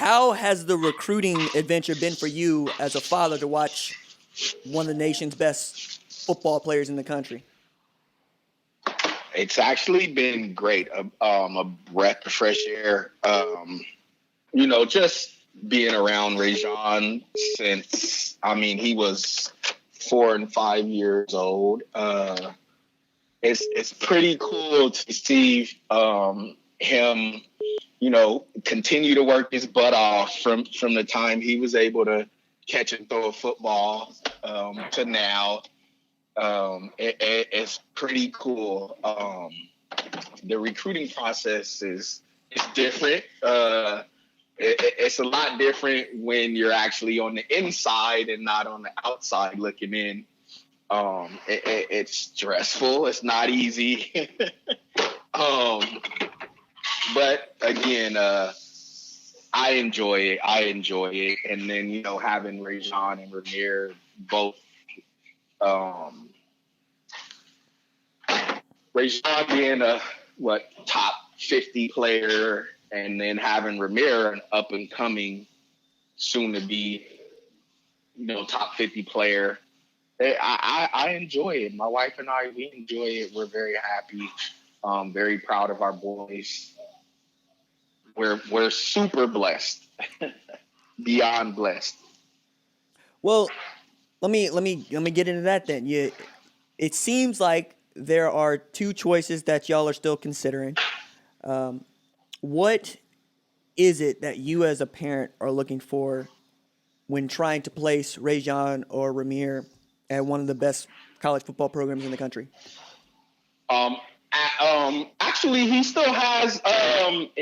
how has the recruiting adventure been for you as a father to watch one of the nation's best football players in the country? It's actually been great. A breath of fresh air. Just being around Raesjon since, he was 4 and 5 years old. It's pretty cool to see him, continue to work his butt off from the time he was able to catch and throw a football to now. It's pretty cool. The recruiting process is different. It's a lot different when you're actually on the inside and not on the outside looking in. It's stressful. It's not easy. But again, I enjoy it. And then, having Raesjon and Ramir both, Raesjon being a top 50 player, and then having Ramir, an up and coming, soon to be, top 50 player. I enjoy it. My wife and I, we enjoy it. We're very happy. Very proud of our boys. We're super blessed, beyond blessed. Well, let me get into that then. It seems like there are two choices that y'all are still considering. What is it that you as a parent are looking for when trying to place Raesjon or Ramir at one of the best college football programs in the country? Actually, he still has 5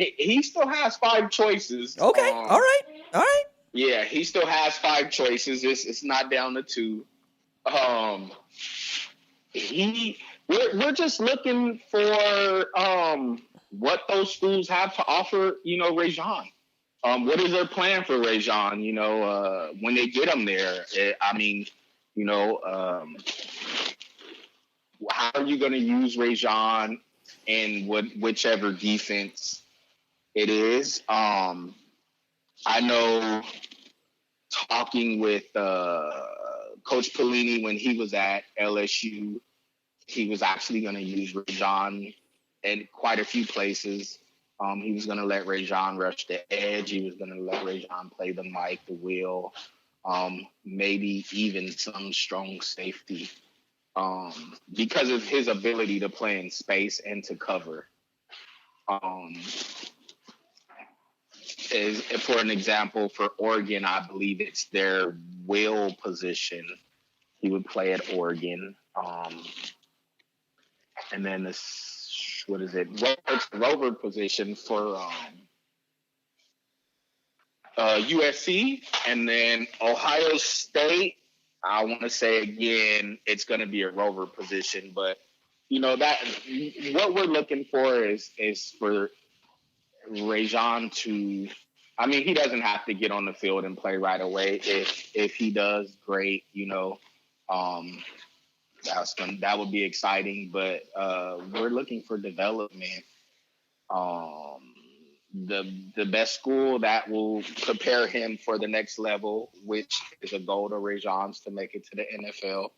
choices. Okay, all right. Yeah, he still has 5 choices. It's not down to 2. We're just looking for what those schools have to offer. Raesjon. What is their plan for Raesjon? When they get him there, how are you going to use Raesjon in whichever defense it is? I know talking with Coach Pelini when he was at LSU, he was actually going to use Raesjon in quite a few places. He was going to let Raesjon rush the edge. He was going to let Raesjon play the mic, the wheel, maybe even some strong safety. Because of his ability to play in space and to cover. For an example, for Oregon, I believe it's their wheel position. He would play at Oregon. And then it's rover position for USC. And then Ohio State, I want to say again, it's going to be a rover position, but that what we're looking for is for Raesjon to. He doesn't have to get on the field and play right away. If he does, great. That would be exciting. But we're looking for development. The best school that will prepare him for the next level, which is a goal to Raesjon's to make it to the NFL.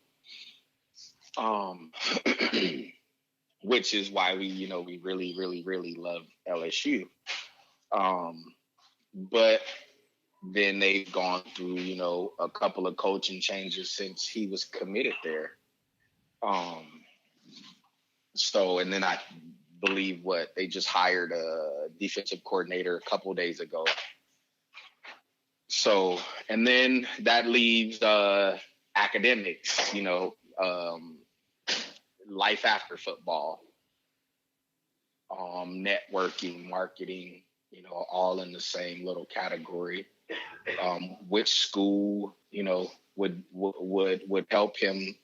Which is why we really, really, really love LSU. But then they've gone through, a couple of coaching changes since he was committed there. And then I believe they just hired a defensive coordinator a couple of days ago. So, and then that leaves academics, life after football, networking, marketing, all in the same little category. Which school, would help him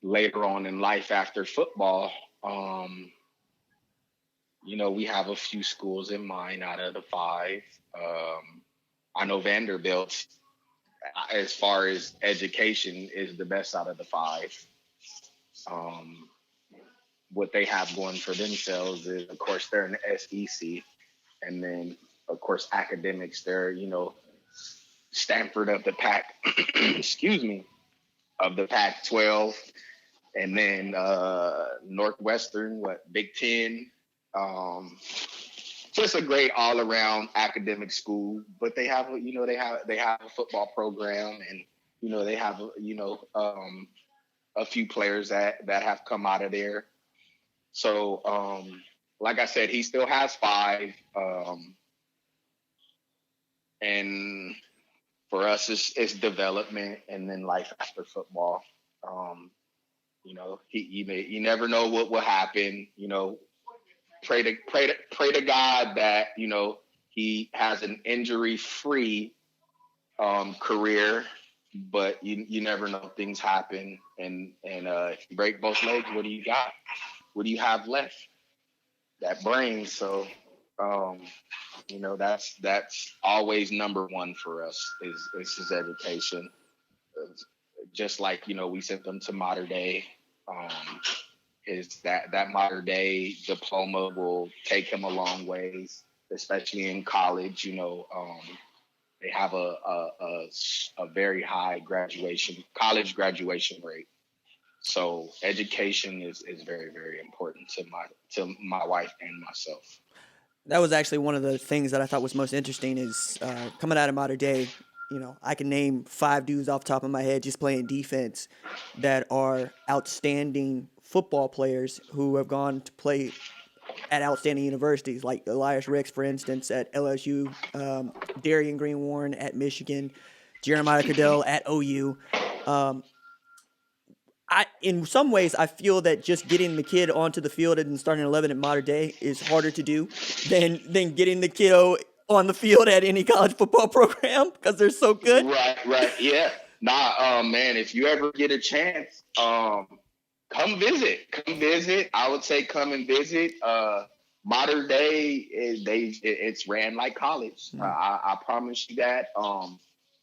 later on in life after football. We have a few schools in mind out of the 5. I know Vanderbilt, as far as education, is the best out of the 5. What they have going for themselves is, of course, they're in the SEC. And then of course, academics. They're, Stanford of the Pac, excuse me, of the Pac-12, and then Northwestern, Big Ten. Just a great all-around academic school, but they have, they have a football program, and they have, a few players that have come out of there. So, like I said, he still has 5, and for us, it's development, and then life after football. You never know what will happen. Pray to God that he has an injury-free career, but you never know. Things happen, and if you break both legs, what do you got? What do you have left? That brain. So, that's always number one for us is his education. Just like we sent them to Mater Dei. Is that Mater Dei diploma will take him a long ways, especially in college. They have a very high college graduation rate. So education is very, very important to my wife and myself. That was actually one of the things that I thought was most interesting is coming out of Mater Dei. I can name 5 dudes off the top of my head just playing defense that are outstanding football players who have gone to play at outstanding universities, like Elias Ricks, for instance, at LSU, Darian Green-Warren at Michigan, Jeremiah Cadell at OU. In some ways, I feel that just getting the kid onto the field and starting 11 at Mater Dei is harder to do than getting the kiddo on the field at any college football program because they're so good. Right, yeah. Man, if you ever get a chance, come visit. I would say come and visit. Mater Dei it's ran like college. Mm-hmm. I promise you that.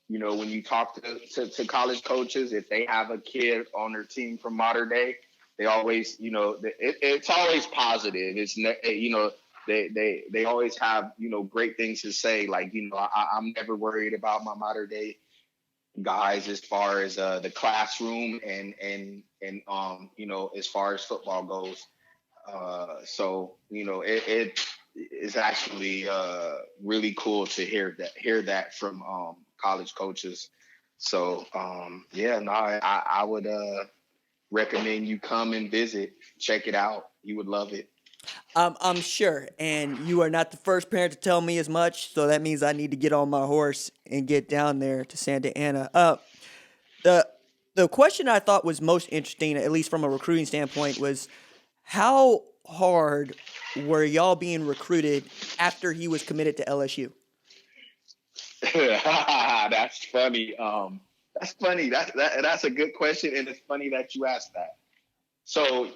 When you talk to college coaches, if they have a kid on their team from Mater Dei, they always, it's always positive. It's, they always have, great things to say. Like, I'm never worried about my Mater Dei guys as far as the classroom and as far as football goes. So, it is actually really cool to hear that from college coaches. So, I would recommend you come and visit, check it out. You would love it. I'm sure, and you are not the first parent to tell me as much, so that means I need to get on my horse and get down there to Santa Ana. The question I thought was most interesting, at least from a recruiting standpoint, was how hard were y'all being recruited after he was committed to LSU? That's funny. That's funny. That's a good question, and it's funny that you asked that. So,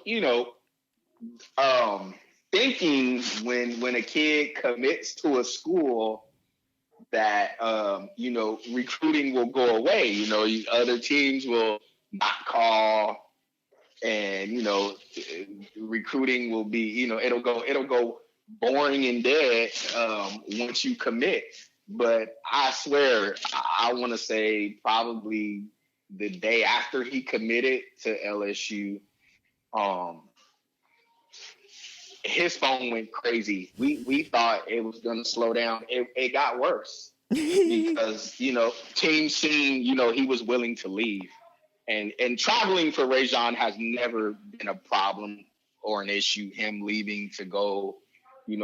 thinking when a kid commits to a school that recruiting will go away. Other teams will not call, and recruiting will be it'll go boring and dead once you commit. But I swear, I want to say probably the day after he committed to LSU, his phone went crazy. We thought it was going to slow down. It got worse because, teams seen, he was willing to leave. And traveling for Raesjon has never been a problem or an issue, him leaving to go,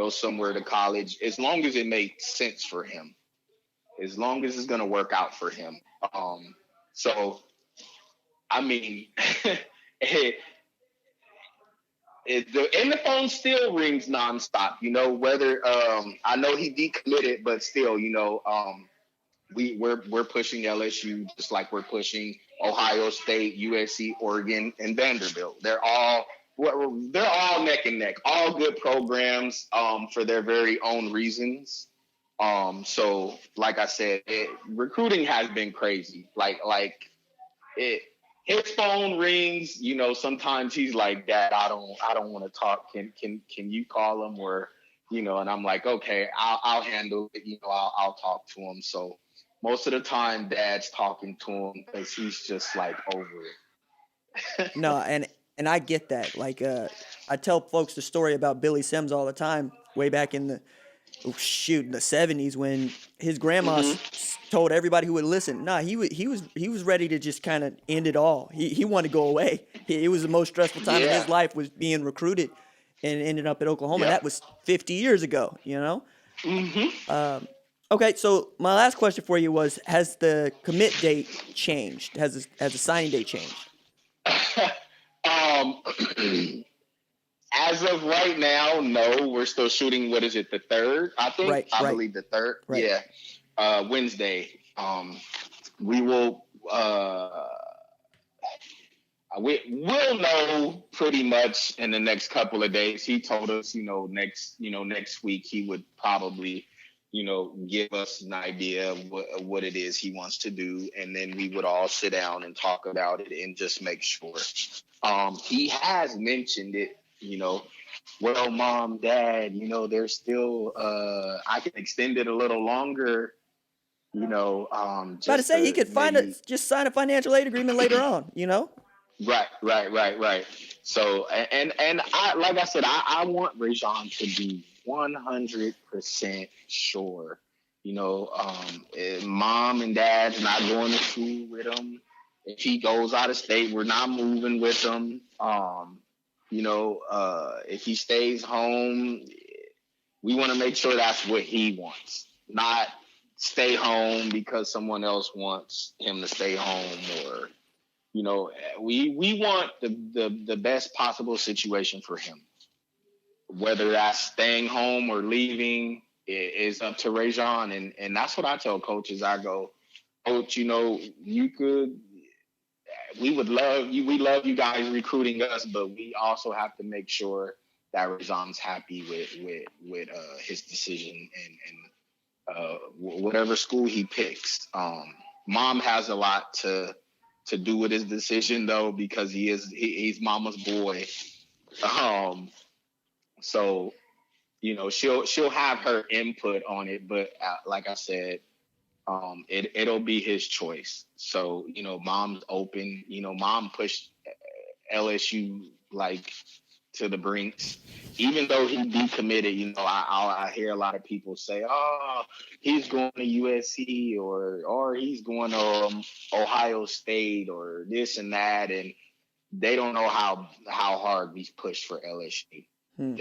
somewhere to college, as long as it makes sense for him, as long as it's going to work out for him. So, I mean, and the phone still rings nonstop, whether I know he decommitted, but still, we're pushing LSU just like we're pushing Ohio State, USC, Oregon, and Vanderbilt. They're all neck and neck, all good programs for their very own reasons. So like I said, recruiting has been crazy. His phone rings, sometimes he's like, Dad, I don't want to talk. Can you call him? Or and I'm like, okay, I'll handle it. I'll talk to him. So most of the time, Dad's talking to him because he's just like over it. No, and I get that. Like, I tell folks the story about Billy Sims all the time, way back in the the 70s, when his grandma Hmm. told everybody who would listen, nah, he was ready to just kind of end it all. He wanted to go away. It was the most stressful time in Yeah. his life, was being recruited and ended up at Oklahoma. And Yep. that was 50 years ago, Hmm. Okay, so my last question for you was, has the commit date changed? Has the signing date changed? um, as of right now, no. We're still shooting. What is it? The third, I think. Right, I right, believe the third. right. Yeah. Wednesday. We will. We'll know pretty much in the next couple of days. He told us, next week he would probably, give us an idea of what it is he wants to do, and then we would all sit down and talk about it and just make sure. He has mentioned it, well, Mom, Dad, there's still I can extend it a little longer, About to just say, he to could maybe. just sign a financial aid agreement later on. Right. So, and I, like I said, I want Raesjon to be 100% sure. Mom and Dad's not going to school with him. If he goes out of state, we're not moving with him. If he stays home, we want to make sure that's what he wants, not stay home because someone else wants him to stay home, or we want the best possible situation for him. Whether that's staying home or leaving is up to Raesjon, and that's what I tell coaches. I go, Coach, you could. We would love you. We love you guys recruiting us, but we also have to make sure that Raesjon's happy with his decision and whatever school he picks. Mom has a lot to do with his decision, though, because he's Mama's boy. So she'll have her input on it, but like I said, it'll be his choice. So Mom's open. Mom pushed LSU like to the brinks. Even though he decommitted, I hear a lot of people say, "Oh, he's going to USC or he's going to Ohio State or this and that," and they don't know how hard we pushed for LSU. Hmm.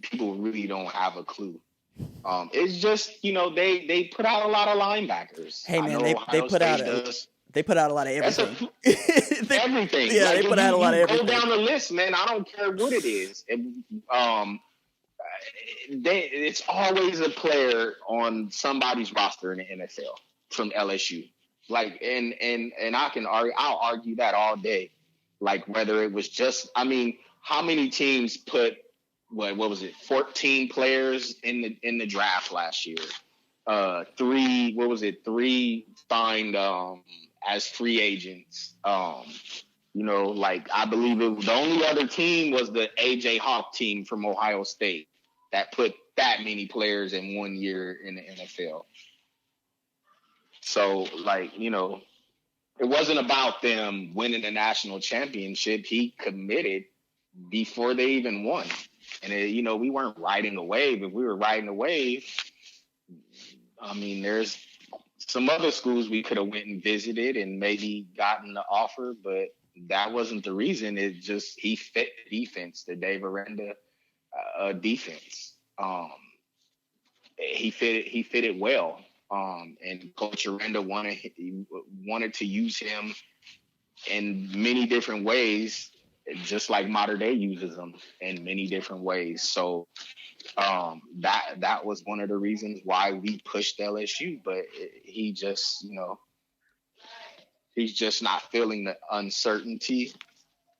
People really don't have a clue. It's just they put out a lot of linebackers. Hey I man, know they Ohio put out State does. a lot of That's everything. everything. Yeah, Like they if put out a lot of you go everything. down the list, man, I don't care what it is. It's always a player on somebody's roster in the NFL from LSU. Like and I'll argue that all day. Like whether it was just, I mean, how many teams put what was it, 14 players in the draft last year? Three signed as free agents. Like I believe the only other team was the AJ Hawk team from Ohio State that put that many players in 1 year in the NFL. So like, it wasn't about them winning the national championship. He committed before they even won. And we weren't riding a wave. If we were riding a wave, I mean, there's some other schools we could have went and visited and maybe gotten the offer, but that wasn't the reason. It just he fit the defense, the Dave Aranda defense. He fit it well. And Coach Aranda wanted to use him in many different ways, just like Mater Dei uses them in many different ways. So that was one of the reasons why we pushed LSU, but he just, he's just not feeling the uncertainty.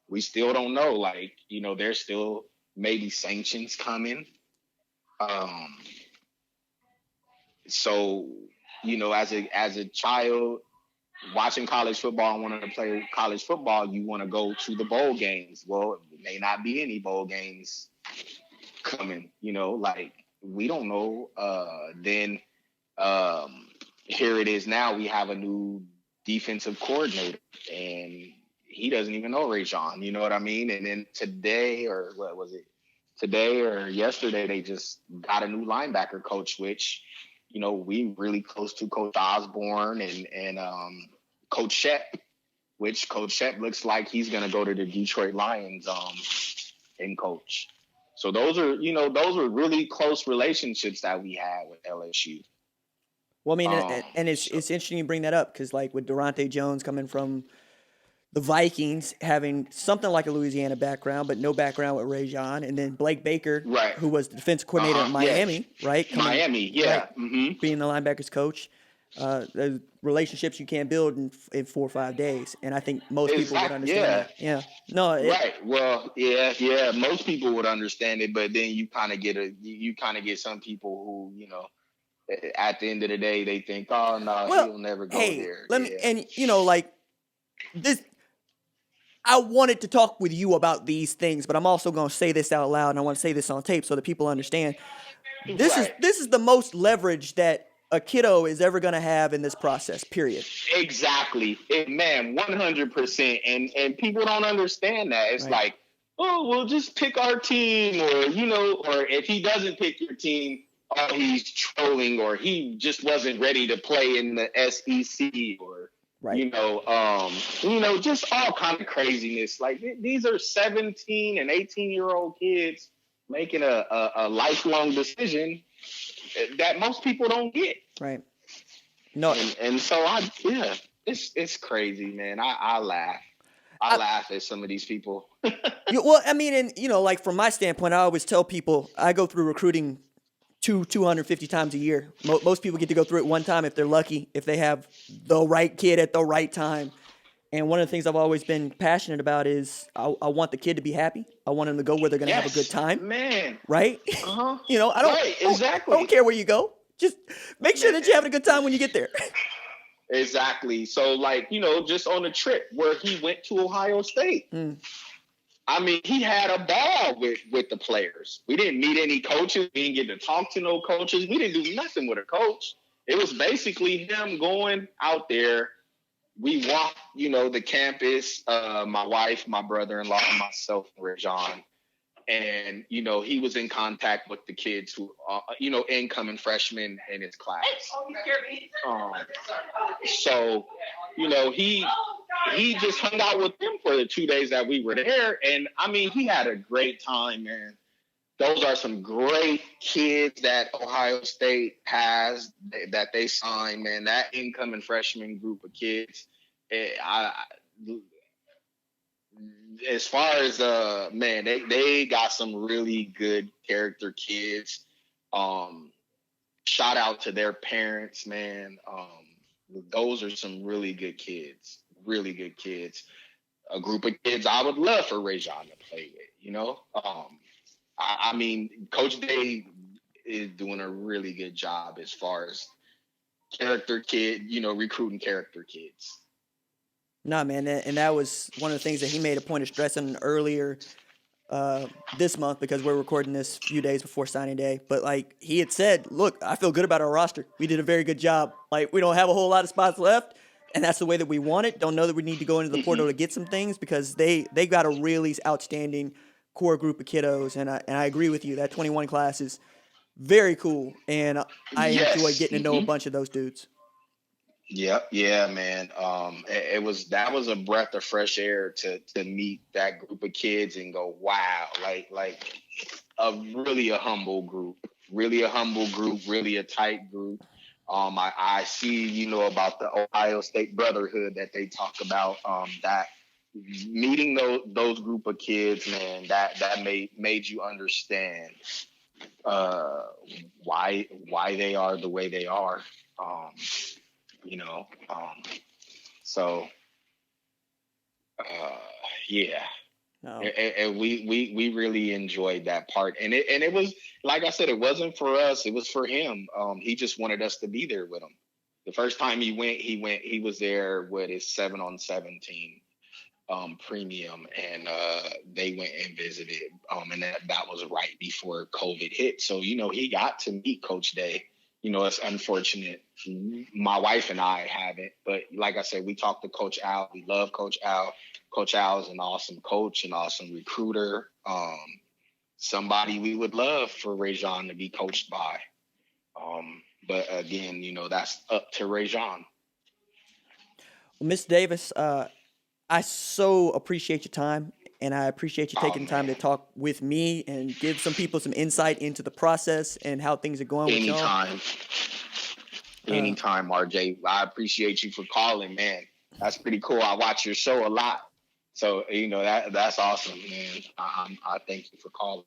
We still don't know. Like, there's still maybe sanctions coming. So, as a child watching college football and wanting to play college football, you want to go to the bowl games. Well, it may not be any bowl games coming, like we don't know. Then here it is now. We have a new defensive coordinator, and he doesn't even know Raesjon. You know what I mean? And then today, or what was it? Today or yesterday, they just got a new linebacker coach, which, you know, we really close to Coach Osborne and Coach Shep, which Coach Shep looks like he's going to go to the Detroit Lions and coach. So those are really close relationships that we have with LSU. Well, I mean, and it's interesting you bring that up because, like, with Durante Jones coming from the Vikings, having something like a Louisiana background, but no background with Raesjon, and then Blake Baker, right, who was the defensive coordinator at Miami, right? Miami, right, being the linebackers coach. The relationships you can't build in 4 or 5 days, and I think most people would understand that. Yeah, no, right. Well, yeah. Most people would understand it, but then you kind of get some people who, you know, at the end of the day, they think, oh no, he'll never go there. And you know, like this. I wanted to talk with you about these things, but I'm also going to say this out loud, and I want to say this on tape so that people understand. This is the most leverage that a kiddo is ever going to have in this process, period. Exactly. Man, 100%. And people don't understand that. It's like, oh, we'll just pick our team, or, you know, or if he doesn't pick your team, oh, he's trolling, or he just wasn't ready to play in the SEC, or, you know, just all kind of craziness. Like, these are 17 and 18-year-old kids making a lifelong decision that most people don't get. Right. No. And so it's crazy, man. I laugh. I laugh at some of these people. Well, I mean, and, you know, like, from my standpoint, I always tell people I go through recruiting 250 times a year. Most people get to go through it one time if they're lucky, if they have the right kid at the right time. And one of the things I've always been passionate about is I want the kid to be happy. I want them to go where they're going to have a good time. Man. Right? You know, I don't care where you go. Just make sure that you're having a good time when you get there. Exactly. So, like, you know, just on a trip where he went to Ohio State. I mean, he had a ball with the players. We didn't meet any coaches. We didn't get to talk to no coaches. We didn't do nothing with a coach. It was basically him going out there. We walked, you know, the campus, my wife, my brother-in-law, myself, and Raesjon. And, you know, he was in contact with the kids who, you know, incoming freshmen in his class. So, you know, he just hung out with them for the 2 days that we were there. And, I mean, he had a great time, man. Those are some great kids that Ohio State has that they signed, man. That incoming freshman group of kids, as far as man, they got some really good character kids. Shout out to their parents, man. Those are some really good kids. Really good kids. A group of kids I would love for Raesjon to play with, you know? I mean, Coach Day is doing a really good job as far as character kid, you know, recruiting character kids. Nah, man, and that was one of the things that he made a point of stressing earlier this month, because we're recording this a few days before signing day. But, like, he had said, look, I feel good about our roster. We did a very good job. Like, we don't have a whole lot of spots left, and that's the way that we want it. Don't know that we need to go into the portal to get some things, because they got a really outstanding core group of kiddos. And I agree with you. That 21 class is very cool, and I enjoy getting to know a bunch of those dudes. Yep. Yeah, man. That was a breath of fresh air to meet that group of kids and go, wow, like a humble group, really a tight group. I see, you know, about the Ohio State brotherhood that they talk about, that meeting those group of kids, man, that made you understand why they are the way they are. You know, so yeah. No. And we really enjoyed that part, and it was, like I said, it wasn't for us, it was for him. He just wanted us to be there with him. The first time he was there with his 7-on-7 team. premium, and they went and visited, and that was right before COVID hit. So he got to meet Coach Day. It's unfortunate my wife and I haven't, but like I said, we talked to Coach Al. We love Coach Al. Coach Al is an awesome coach, an awesome recruiter. Somebody we would love for Raesjon to be coached by. But again, that's up to Raesjon. Well, Miss Davis, I so appreciate your time, and I appreciate you taking time to talk with me and give some people some insight into the process and how things are going with y'all. Anytime, RJ. I appreciate you for calling, man. That's pretty cool. I watch your show a lot. So, that's awesome, man. I thank you for calling.